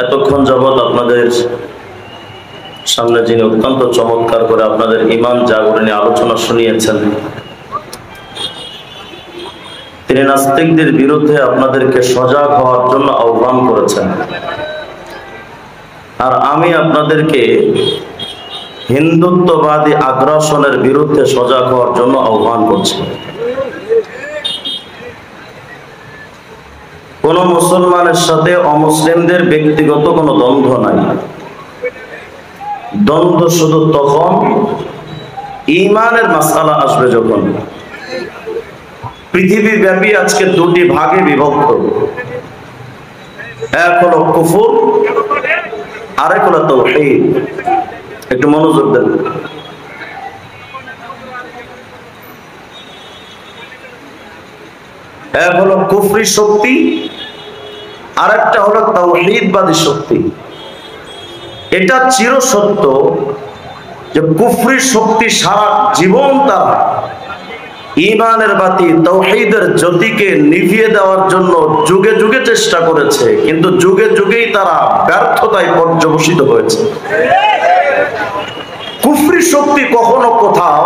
এতক্ষণ যাবৎ আপনাদের সামনে যিনি অত্যন্ত চমৎকার করে আপনাদের ঈমান জাগরণে আলোচনা শুনিয়েছেন, তিনি নাস্তিকদের বিরুদ্ধে আপনাদেরকে সজাগ হওয়ার জন্য আহ্বান করেছেন। আর আমি আপনাদেরকে হিন্দুত্ববাদী আগ্রাসনের বিরুদ্ধে সজাগ হওয়ার জন্য আহ্বান করছি। কোন মুসলমানের সাথে অমুসলিমদের ব্যক্তিগত কোনো দ্বন্দ্ব নাই। দ্বন্দ্ব শুধু তখন ঈমানের মাসআলা আসবে যখন। পৃথিবীব্যাপী আজকে দুটি ভাগে বিভক্ত, এক হলো কুফর, আরেক হলো তাওহীদ। একটু মনোযোগ দেন। এক হলো কুফরি শক্তি, আরেকটা হলো তাওহীদবাদী শক্তি। এটা চিরসত্য যে কুফরি শক্তি সারা জীবন তারা ঈমানের বাতি তাওহীদের জ্যোতিকে নিভিয়ে দেওয়ার জন্য যুগে যুগে চেষ্টা করেছে, কিন্তু যুগে যুগেই তারা ব্যর্থতায় পর্যবসিত হয়েছে। কুফরি শক্তি কখনো কোথাও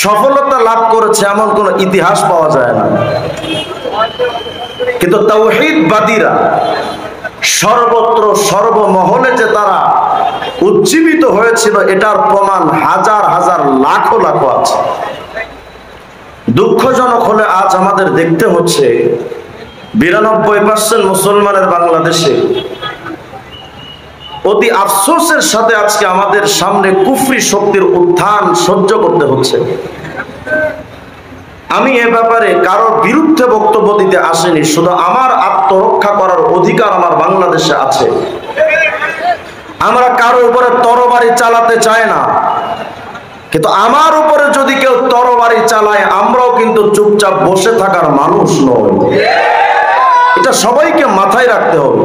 সফলতা লাভ করেছে এমন কোন ইতিহাস পাওয়া যায় না, কিন্তু তাওহীদবাদীরা সর্বত্র সর্বমহলে যে তারা উজ্জীবিত হয়েছিল এটার প্রমাণ হাজার হাজার লাখো লাখো আছে। দুঃখজনক হলে আজ আমাদের দেখতে হচ্ছে 92% মুসলমানের বাংলাদেশে অতি আফসোসের সাথে আজকে আমাদের সামনে কুফরি শক্তির উত্থান সহ্য করতে হচ্ছে। আমি এ ব্যাপারে কারো বিরুদ্ধে বক্তব্য দিতে আসিনি, শুধু আমার আত্মরক্ষা করার অধিকার আমার বাংলাদেশে আছে। আমরা কারো উপরে তরবারি চালাতে চাই না, কিন্তু আমার উপরে যদি কেউ তরবারি চালায় আমরাও কিন্তু চুপচাপ বসে থাকার মানুষ নই। এটা সবাইকে মাথায় রাখতে হবে।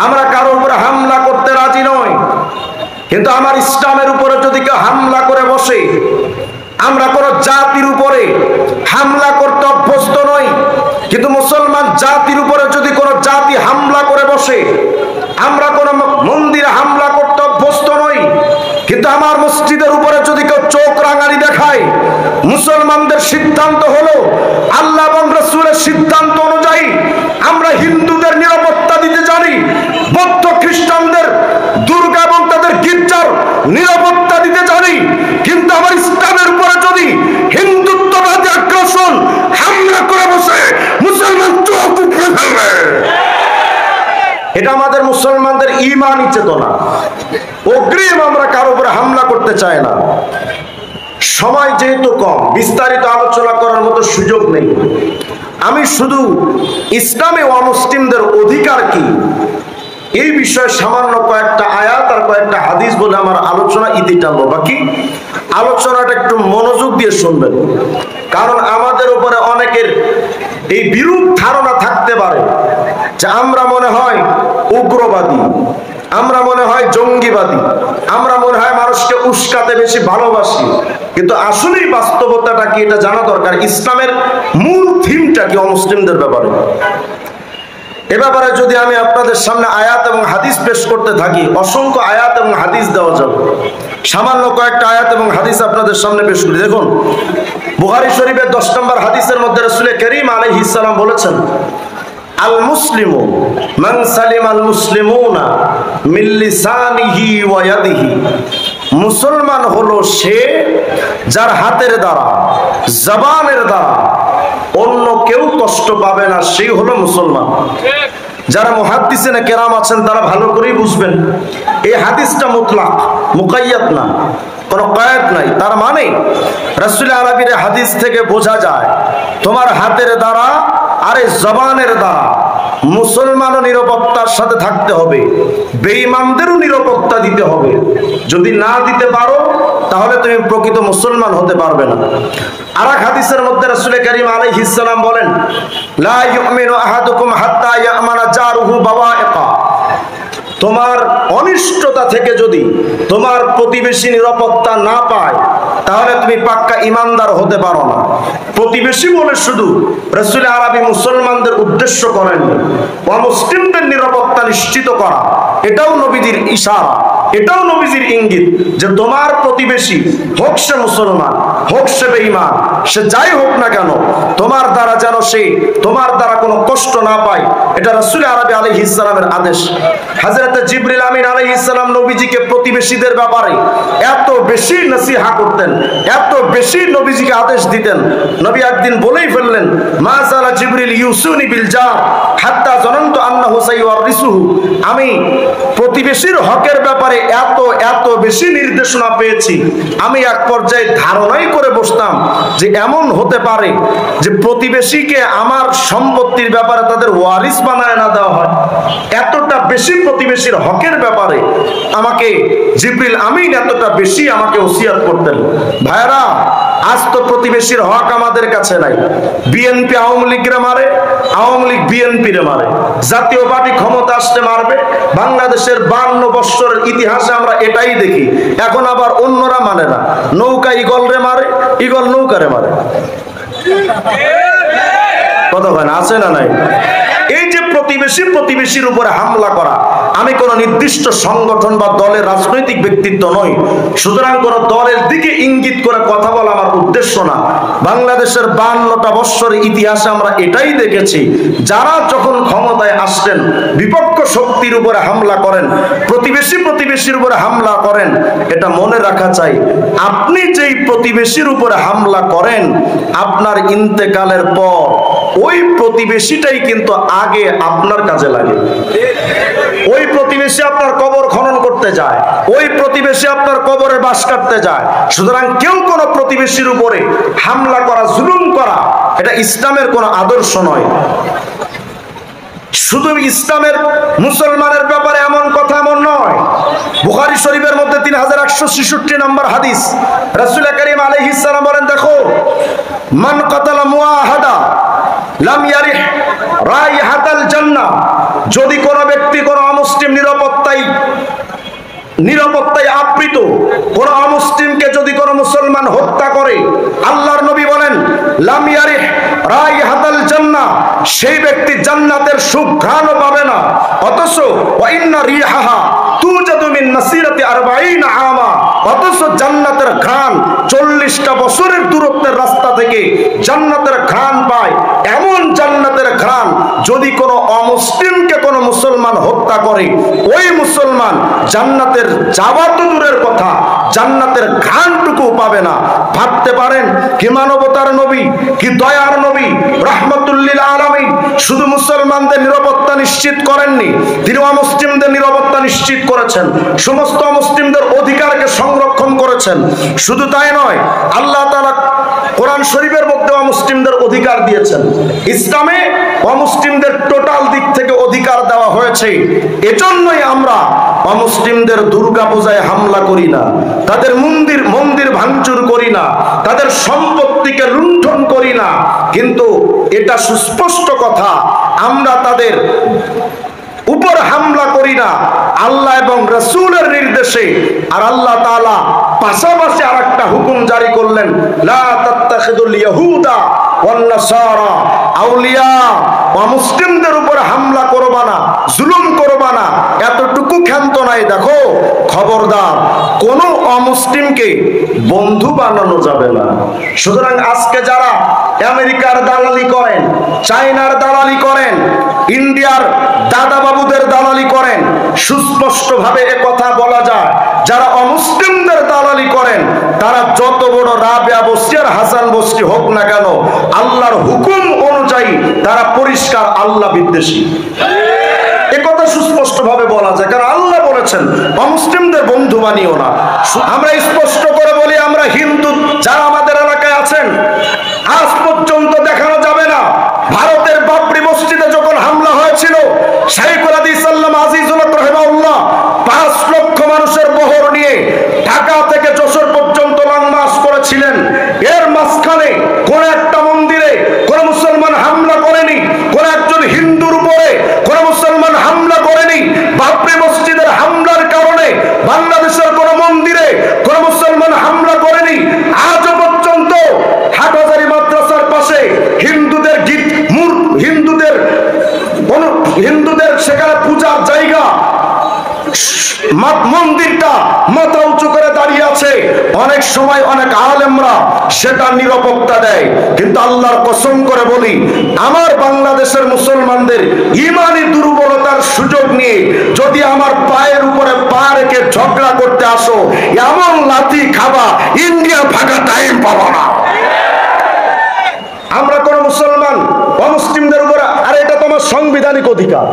আমরা কারো উপরে হামলা করতে রাজি নই, কিন্তু আমার ইসলামের উপরে যদি কেউ হামলা করে বসে, আমরা কোন জাতির উপরে হামলা করতে অভ্যস্ত নই, কিন্তু মুসলমান জাতির উপরে যদি কোন জাতি হামলা করে বসে, আমরা কোন মন্দিরে হামলা করতে অভ্যস্ত নই, কিন্তু আমার মসজিদের উপরে যদি কেউ চোখ রাঙানি দেখায়, মুসলমানদের সিদ্ধান্ত হলো আল্লাহ এবং রাসূলের সিদ্ধান্ত অনুযায়ী আমরা হিন্দুদের নিরাপত্তা দিতে জানি, বৌদ্ধ খ্রিস্টানদের দুর্গা এবং তাদের গির্জার নিরাপত্তা দিতে জানি, কিন্তু আমার ইসলামের উপরে যদি হিন্দুত্ববাদী আগ্রাসন হামলা করে বসে মুসলমান চোখ উপড়ে ফেলবে। এটা আমাদের মুসলমানদের ঈমানি চেতনা। অগ্রিম আমরা কারো উপরে হামলা করতে চাই না। সময় যেহেতু কম, বিস্তারিত আলোচনা করার মতো সুযোগ নেই। আমি শুধু ইসলামে অমুসলিমদের অধিকার কি এই বিষয়ে সামান্য কয়েকটা আয়াত আর কয়েকটা হাদিস বলে আমার আলোচনা ইতি টানবো। বাকি আলোচনাটা একটু মনোযোগ দিয়ে শুনবেন, কারণ আমাদের উপরে অনেকের এই বিরূপ ধারণা থাকতে পারে যে আমরা মনে হয় উগ্রবাদী, আমরা মনে হয় জঙ্গিবাদী, আমরা মনে হয় মানুষকে উস্কাতে বেশি ভালোবাসি, কিন্তু আসলেই বাস্তবতাটা কি এটা জানা দরকার। ইসলামের মূল থিমটা কি অমুসলিমদের ব্যাপারে, এ ব্যাপারে যদি আমি আপনাদের সামনে আয়াত এবং হাদিস পেশ করতে থাকি, অসংখ্য আয়াত এবং হাদিস দেওয়া যাবে। সামান্য কয়েকটা আয়াত এবং হাদিস আপনাদের সামনে পেশ করি। দেখুন, বুখারী শরীফের 10 নম্বর হাদিসের মধ্যে রাসূল করিম আলাইহিস সালাম বলেছেন, আল মুসলিমু মান সালিমাল মুসলিমুনা মিন লিসানিহি ওয়া ইয়াদিহি। মুসলমান হলো সে যার হাতের দ্বারা, জবানের দ্বারা অন্য কেউ কষ্ট পাবে না, সেই হলো মুসলমান। যারা মুহাদ্দিসিনে কেরাম আছেন তারা ভালো করেই বুঝবেন, এই হাদিসটা মুতলাক, মুকাইয়াদ না, কোনো কয়েদ নাই। তার মানে রাসূল আরবির হাদিস থেকে বোঝা যায় তোমার হাতের দ্বারা আরে জবানের দ্বারা মুসলমানও নিরাপত্তার সাথে থাকতে হবে, বেঈমানদেরও নিরাপত্তা দিতে হবে। যদি না দিতে পারো তাহলে তুমি প্রকৃত মুসলমান হতে পারবে না। আরেক হাদিসের মধ্যে রাসূল করিম আলাইহিস সালাম বলেন, লা ইউমিনু আহাদুকুম হাত্তা ইয়ামানা জারুহু বাওয়াইকা। তোমার অনিষ্টতা থেকে যদি তোমার প্রতিবেশী নিরাপত্তা না পায়, তাহলে তুমি পাক্কা ইমানদার হতে পারো না। প্রতিবেশী বলে শুধু রাসূল আরবি মুসলমানদের উদ্দেশ্য করেননি, অমুসলিমদের নিরাপত্তা নিশ্চিত করা এটাও নবীজির ইশারা, এটাও নবীজির ইঙ্গিত যে তোমার প্রতিবেশী হোক সে মুসলমান, হোক সে বেঈমান, সে যাই হোক না কেন, তোমার দ্বারা যেন সে তোমার দ্বারা কোনো কষ্ট না পায়, এটা রাসূল আরবি আলাইহিস সালামের আদেশ। হযরত জিবরিল আমিন আলাইহিস সালাম নবীজিকে প্রতিবেশীদের ব্যাপারে এত বেশি নসিহা করতেন, এত বেশি নবীজিকে আদেশ দিতেন, নবী একদিন বলেই ফেললেন, মা যালা জিবরিল ইউসুনি বিল জার হাত্তা জানান্তু আন্নাহু সাইওয়ারিসুহু। আমি প্রতিবেশীর হকের ব্যাপারে এত এত বেশি নির্দেশনা পেয়েছি, আমি এক পর্যায়ে ধারণাই করে বসতাম যে এমন হতে পারে যে প্রতিবেশীকে আমার সম্পত্তির ব্যাপারে তাদের ওয়ারিস বানায় না দেওয়া হয়। এতটা বেশি প্রতিবেশীর হকের ব্যাপারে আমাকে জিবরিল আমিন এতটা বেশি আমাকে ওসিয়াত করতেন। ভাইরা, আজ তো প্রতিবেশীর হক আমাদের কাছে নাই। বিএনপি আওয়ামী লীগরে মারে, আওয়ামী লীগ বিএনপি রে মারে, জাতীয় পার্টি ক্ষমতা আসতে মারবে। বাংলাদেশের 52 বছরের ইতিহাসে আমরা এটাই দেখি। এখন আবার অন্যরা মানে না, নৌকা ইগল রে মারে, ইগল নৌকারে মারে। কতক্ষণ আছে না নাই? এই যে প্রতিবেশীর উপরে হামলা করা, আমি কোন নির্দিষ্ট সংগঠন বা দলের রাজনৈতিক ব্যক্তিত্ব নই, সুতরাং কোন দলের দিকে ইঙ্গিত করে কথা বলা আমার উদ্দেশ্য না। বাংলাদেশের 52টা বৎসরের ইতিহাসে আমরা এটাই দেখেছি, যারা যখন ক্ষমতায় আসছেন বিপক্ষ শক্তির উপরে হামলা করেন, প্রতিবেশীর উপরে হামলা করেন। এটা মনে রাখা চাই, আপনি যেই প্রতিবেশীর উপরে হামলা করেন, আপনার ইন্তেকালের পর ওই প্রতিবেশীটাই কিন্তু আগে আপনার কাজে লাগে। ওই প্রতিবেশী আপনার কবর খনন করতে যায়, ওই প্রতিবেশী আপনার কবরে বাস কাটতে যায়। সুতরাং কেউ কোনো প্রতিবেশীর উপরে হামলা করা, জুলুম করা, এটা ইসলামের কোনো আদর্শ নয়। শুধু ইসলামের মুসলমানের ব্যাপারে এমন কথা এমন নয়। বুখারী শরীফের মধ্যে 3166 নম্বর হাদিস, রাসূল করিম আলাইহিস সালাম বলেন, দেখো, মান কাতালা মুআহাদা লাম ইয়ারিহ রাইহাতাল জান্নাহ। যদি কোনো ব্যক্তি কোনো অমুসলিম নিরাপত্তায় আবৃত কোন অমুসলিমকে যদি কোন মুসলমান হত্যা করে, আল্লাহর নবী বলেন, লাম ইয়ারিহ রাইহাতাল জান্নাহ, সেই ব্যক্তি জান্নাতের সুঘ্রাণও পাবে না। অথচ ওয়া ইন্না রিহাহা তুজাদু মিন নাসিরাতি 40 আমা, অথচ জান্নাতের ঘ্রাণ 40টা বছরের দূরত্বের রাস্তা থেকে জান্নাতের ঘ্রাণ পায়। এমন জান্নাতের ঘ্রাণ যদি কোনো অমুসলিমকে কোনো মুসলমান হত্যা করে, ওই মুসলমান জান্নাতের যাওয়া তো দূরের কথা, জান্নাতের ঘ্রাণটুকু পাবে না। ভাবতে পারেন কি মানবতার নবী, কি দয়ার নবী রাহমাতুল লিল আলামিন শুধু মুসলমানদের নিরাপত্তা নিশ্চিত করেননি, তিনি অমুসলিমদের নিরাপত্তা নিশ্চিত করেছেন, সমস্ত অমুসলিমদের অধিকারকে সংরক্ষণ করেছেন। শুধু তাই নয়, আল্লাহ তাআলা কোরআন শরীফের মধ্যে অমুসলিমদের অধিকার দিয়েছেন। ইসলামে অমুসলিমদের টোটাল দিক থেকে অধিকার দেওয়া হয়েছে। এজন্যই আমরা অমুসলিমদের দুর্গা পূজায় হামলা করি না, তাদের মন্দির ভাঙচুর করি না, তাদের সম্পত্তিকে লুণ্ঠন করি না। কিন্তু এটা সুস্পষ্ট কথা, আমরা তাদের উপর হামলা করি না আল্লাহ এবং রাসূলের নির্দেশে। আর আল্লাহ তাআলা পাশাপাশি আরেকটা হুকুম জারি করলেন, লা তাত্তাখিদুল ইয়াহুদা ওয়ান নাসারা আউলিয়া। অমুসলিমদের উপর হামলা করবা না, জুলুম করবা না, এতটুকু ক্ষান্ত নাই। দেখো, খবরদার, কোন অমুসলিমকে বন্ধু বানানো যাবে না। সুতরাং আজকে যারা আমেরিকার দালালি করেন, চায়নার দালালি করেন, ইন্ডিয়ার দাদা বাবুদের দালালি করেন, সুস্পষ্টভাবে কথা বলা যায়, যারা অমুসলিমদের দালালি করেন, তারা যত বড় রাবেয়া বসরি আর হাসান বসরি হোক না কেন, আল্লাহর হুকুম অনুযায়ী তারা পরিষ্কার আল্লাহ বিদ্বেষী। একথা সুস্পষ্ট ভাবে বলা যায়, কারণ আল্লাহ বলেছেন অমুসলিমদের বন্ধু বানিও না। আমরা স্পষ্ট করে বলি, আমরা হিন্দু যারা আমাদের এলাকায় আছেন, আজ পর্যন্ত দেখানো যাবে না ভারতের বাবরি মসজিদে যখন হামলা হয়েছিল, শাইখুল হাদিস আল্লামা আজিজুল হক রাহিমাহুল্লাহ 5 লক্ষ মানুষের বহর নিয়ে ঢাকা থেকে যশোর পর্যন্ত লং মার্চ করেছিলেন। এর মাঝখানে কোন একটা মন্দিরে কোন মুসলমান হামলা করেনি, কোন একজন হিন্দুর উপরে কোন মুসলমান হামলা করেনি। বাবরি মসজিদে মন্দিরটা মাথা উঁচু করে দাঁড়িয়ে আছে, অনেক সময় অনেক আলেমরা সেটা নিরাপত্তা দেয়। কিন্তু আল্লাহর কসম করে বলি, আমার বাংলাদেশের মুসলমানদের ইমানি দুর্বলতার সুযোগ নিয়ে যদি আমার পায়ের উপরে পা রেখে ঝগড়া করতে আসো, এমন লাথি খাবা ইন্ডিয়া ভাগা টাইম পাবো না। আমরা কোন মুসলমান অমুসলিমদের উপরে, আরে এটা তো আমার সাংবিধানিক অধিকার,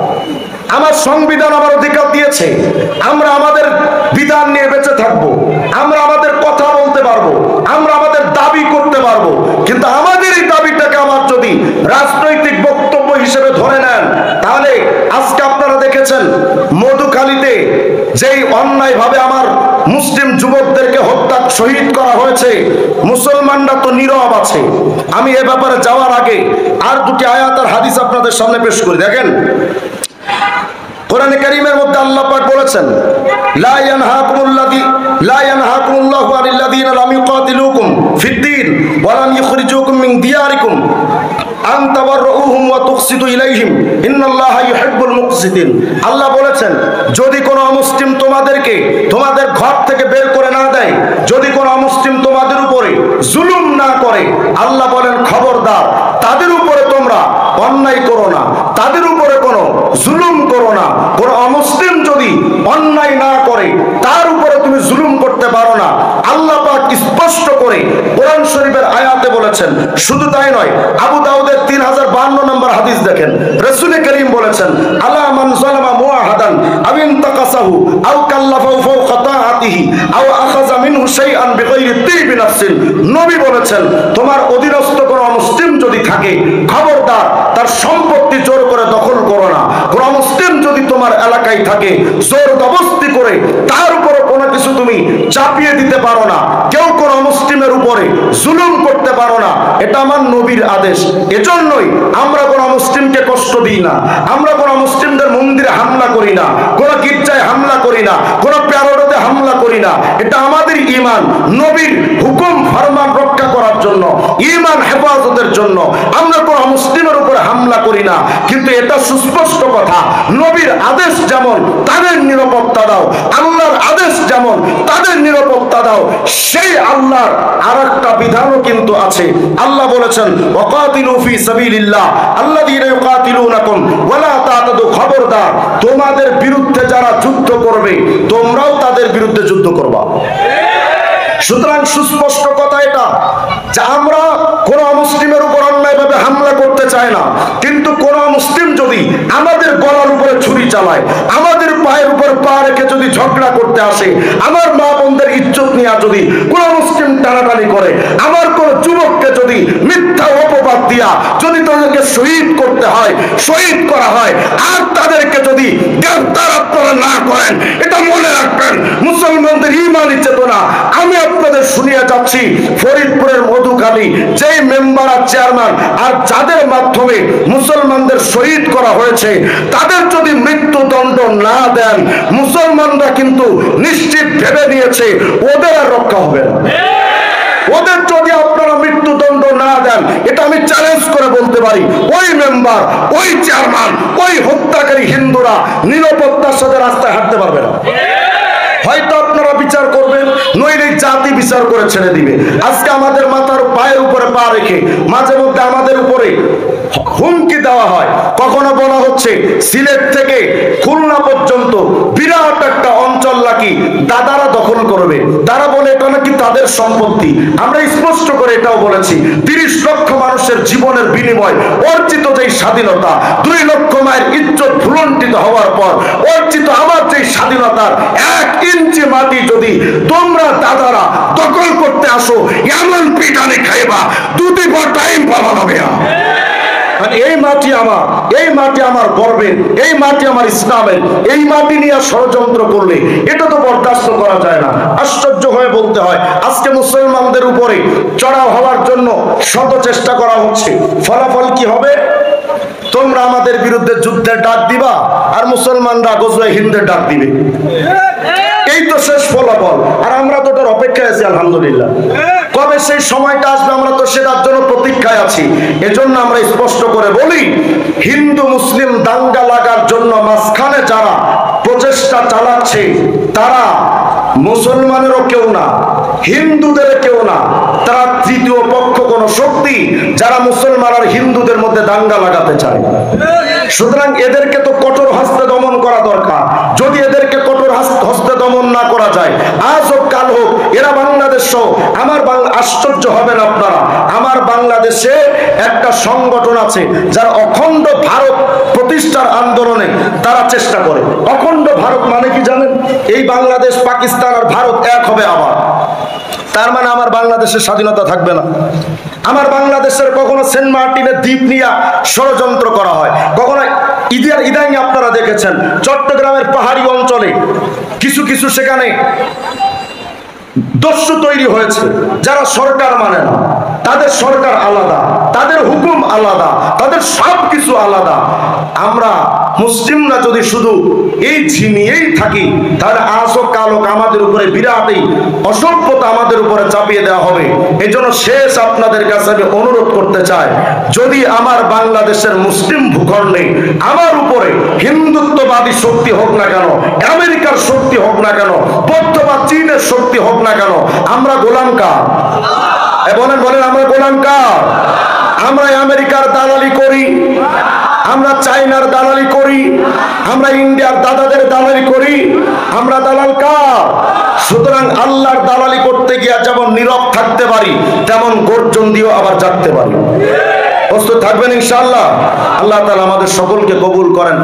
আমার সংবিধান আমার অধিকার দিয়েছে, আমরা আমাদের বিধান নিয়ে বেঁচে থাকবো, আমরা আমাদের কথা বলতে পারবো, আমরা আমাদের দাবি করতে পারবো। কিন্তু আমাদের এই দাবিটাকে আমার যদি রাজনৈতিক বক্তব্য হিসেবে ধরে নেন, তাহলে আজকে আপনারা দেখেছেন মধুখালীতে যেই অন্যায় ভাবে আমার মুসলিম যুবকদেরকে হত্যা শহীদ করা হয়েছে, মুসলমানরা তো নীরব আছে। আমি এ ব্যাপারে যাওয়ার আগে আর দুটি আয়াত আর হাদিস আপনাদের সামনে পেশ করি। দেখেন, কোরআনে কারীমের মধ্যে আল্লাহ পাক বলেছেন, লা ইয়ানহাকুমুল্লাহু আনিল্লাযীনা লাম ইউকাতিলুকুম ফিদ-দীন ওয়া লাম ইখরিজুকুম মিন দিয়ারিকুম আন তাবাররুহুম ওয়া তুকসিতু ইলাইহিম ইন্নাল্লাহা ইউহিব্বুল মুকসিতিন। আল্লাহ বলেছেন, যদি কোনো অমুসলিম তোমাদেরকে তোমাদের ঘর থেকে বের করে না দেয়, যদি কোনো অমুসলিম তোমাদের উপরে জুলুম না করে, আল্লাহ বলেন খবরদার তাদের উপরে তোমরা অন্যায় করো না, তাদের উপরে কোনো জুলুম করো না। কোন অমুসলিম যদি অন্যায় না করে তার উপরে তুমি জুলুম করতে পারো না। আল্লাহ পাক স্পষ্ট করে কোরআন শরীফের আয়াতে বলেছেন। শুধু তাই নয়, আবু দাউদের 3052 নম্বর হাদিস দেখেন, রাসূল করিম বলেছেন, আলা মান যালামা মুআহাদান আও ইনতাকাসাহু আও কাল্লাফাহু ফাওকা তাআতিহি আও আখাযা মিনহু শাইআন বিগাইরি তিবি নাফসিন। নবী বলেছেন, তোমার অধীনস্থ কোন মুসলিম যদি থাকে, খবরদার তার সম্পত্তি জোর করে দখল করো না। কোন মুসলিম যদি তোমার এলাকায় থাকে, জোর জবরদস্তি করে তার উপরে কোনো কিছু তুমি চাপিয়ে দিতে পারো না। কেউ কোন মুসলিমের উপরে জুলুম করতে পারো না। এটা আমার নবীর আদেশ। এজন্যই আমরা কোন মুসলিমকে কষ্ট দিই না, আমরা কোন মুসলিমদের মন্দিরে হামলা করি না, কোন গির্জায় হামলা করি না, কোন প্যারোডে হামলা করি না। এটা আমাদের ঈমান, নবীর হুকুম ফরমান রক্ষা করার জন্য, ঈমান হেফাজতের জন্য আমরা কোন মুসলিমের উপরে হামলা করি না। কিন্তু এটা সুস্পষ্ট কথা, নবীর আদেশ যেমন তাদের নিরাপত্তা দাও, আল্লাহর আদেশ যেমন তাদের নিরাপত্তা দাও, সেই আল্লাহর আরেকটা বিধানও কিন্তু আছে। আল্লাহ বলেছেন, ওয়াকাতিলু ফি সাবিলিল্লাহ আল্লাযীনা ইউকাতিলুনাকুম ওয়া লা তা'তাদু। খবরদার তোমাদের বিরুদ্ধে যারা যুদ্ধ করবে, তোমরাও তাদের বিরুদ্ধে যুদ্ধ করবা। সুতরাং সুস্পষ্ট কথা এটা যে আমরা কোন মুসলিমের উপর অন্যায়ভাবে হামলা করতে চাই না। কিন্তু কোন মুসলিম যদি আমাদের গলার উপরে ছুরি চালায়, আমাদের পায়ের উপর পা রেখে যদি ঝগড়া করতে আসে, আমার মা বোনদের ইজ্জত নিয়ে যদি কোন মুসলিম টানাটানি করে, আমার কোন যুবককে যদি মিথ্যা অপবাদ দিয়া যদি তাদেরকে শহীদ করতে হয়, শহীদ করা হয়, আর তাদেরকে যদি গ্রেফতার আপনারা না করেন, এটা মনে রাখবেন মুসলমানদের ঈমানি চেতনা। আমি আপনাদের শুনিয়ে যাচ্ছি, ফরিদপুরের মধুখালী যেই মেম্বার আর চেয়ারম্যান আর যাদের মাধ্যমে মুসলমানদের শহীদ করা হয়েছে, তাদের যদি মৃত্যুদণ্ড না দেন, মুসলমানরা কিন্তু নিশ্চিত ভেবে নিয়েছে ওদের আর রক্ষা হবে না। ওদের যদি আপনারা মৃত্যুদণ্ড না দেন, এটা আমি চ্যালেঞ্জ করে বলতে পারি, ওই মেম্বার, ওই চেয়ারম্যান, ওই হত্যাকারী হিন্দুরা নিরাপত্তার সাথে রাস্তায় হাঁটতে পারবে না। হয়তো আপনারা বিচার করবেন, নইলে জাতি বিচার করে ছেড়ে দিবে। আজকে আমাদের মাথার পায়ের উপরে পা রেখে মাঝে মধ্যে আমাদের উপরে হুমকি দেওয়া হয়। কখনো বলা হচ্ছে সিলেট থেকে খুলনা পর্যন্ত বিরাট একটা অঞ্চল নাকি দাদারা দখল করবে, তারা বলে এটা নাকি তাদের সম্পত্তি। আমরা স্পষ্ট করে এটাও বলেছি, 30 লক্ষ মানুষের জীবনের বিনিময় অর্জিত যেই স্বাধীনতা, 2 লক্ষ মায়ের ইজ্জত ভুলণ্ঠিত হওয়ার পর অর্জিত আমার যেই স্বাধীনতার 1 ইঞ্চি মাটি যদি তোমরা দাদারা দখল করতে আসো, এমন পিটানি খাইবা 2 টাইম পাওয়া হবে। এই মাটি আমার, এই মাটি আমার গর্বের, এই মাটি আমার ইসলামের। এই মাটি নিয়ে ষড়যন্ত্র করলে এটা তো বরদাস্ত করা যায় না। আশ্চর্য হয়ে বলতে হয়, আজকে মুসলমানদের উপরে চড়াও হওয়ার জন্য শত চেষ্টা করা হচ্ছে। ফলাফল কি হবে? তোমরা আমাদের বিরুদ্ধে যুদ্ধের ডাক দিবা, আর মুসলমানরা গজওয়ে হিন্দের ডাক দিবে। এই তো শেষ ফলাফল। আর আমরা তো তার অপেক্ষায় আছি, আলহামদুলিল্লাহ। কবে সেই সময়টা আসবে আমরা তো সেটার জন্য প্রতীক্ষায় আছি। এজন্য আমরা স্পষ্ট করে বলি, হিন্দু মুসলিম দাঙ্গা লাগার জন্য মাঝখানে যারা প্রচেষ্টা প্রচেষ্টা চালাচ্ছে তারা মুসলমানেরও কেউ না, হিন্দুদের কেউ না, তারা তৃতীয় পক্ষ কোন শক্তি যারা মুসলমান আর হিন্দুদের মধ্যে দাঙ্গা লাগাতে চায়। সুতরাং এদেরকে তো কঠোর হস্তে দমন করা দরকার। যদি এদেরকে কঠোর হস্তে দমন না করা যায়, আজ হোক কাল হোক এরা বাংলাদেশ সহ আমার আশ্চর্য হবেন আপনারা, আমার বাংলাদেশে একটা সংগঠন আছে যারা অখণ্ড ভারত প্রতিষ্ঠার আন্দোলনে তারা চেষ্টা করে। অখণ্ড ভারত মানে কি জানেন? এই বাংলাদেশ পাকিস্তান আর ভারত এক হবে আবার, তার মানে আমার বাংলাদেশের স্বাধীনতা থাকবে না। আমার বাংলাদেশের কখনো সেন্ট মার্টিনের দ্বীপ নিয়ে ষড়যন্ত্র করা হয়, কখনো ইদানিং আপনারা দেখেছেন চট্টগ্রামের পাহাড়ি অঞ্চলে কিছু কিছু সেখানে দস্যু তৈরি হয়েছে যারা সরকার মানে না, তাদের সরকার আলাদা, তাদের হুকুম আলাদা, তাদের সব কিছু আলাদা। আমরা মুসলিমরা যদি শুধু এই ঝিমিয়েই থাকি তাহলে আজও কাল হোক আমাদের উপরে বিরাটই অসভ্যতা আমাদের উপরে চাপিয়ে দেওয়া হবে। এই জন্য শেষ আপনাদের কাছে আমি অনুরোধ করতে চাই, যদি আমার বাংলাদেশের মুসলিম ভূখণ্ডে আমার উপরে হিন্দুত্ববাদী শক্তি হোক না কেন, আমেরিকার শক্তি হোক না কেন, বৌদ্ধ বা চীনের শক্তি হোক না কেন, আমরা গোলাম কার? বলেন বলেন, আমরা গোলাম কার? আমরা আমেরিকার দালালি করি, আমরা চায়নার দালালি করি, আমরা ইন্ডিয়ার দাদাদের দালালি করি, আমরা দালাল কার? সুতরাং আল্লাহর দালালি করতে গিয়ে যেমন নীরব থাকতে পারি তেমন গর্জন দিয়েও আবার জাগতে পারি। প্রস্তুত থাকবেন ইনশাআল্লাহ। আল্লাহ তাআলা আমাদের সকলকে কবুল করেন।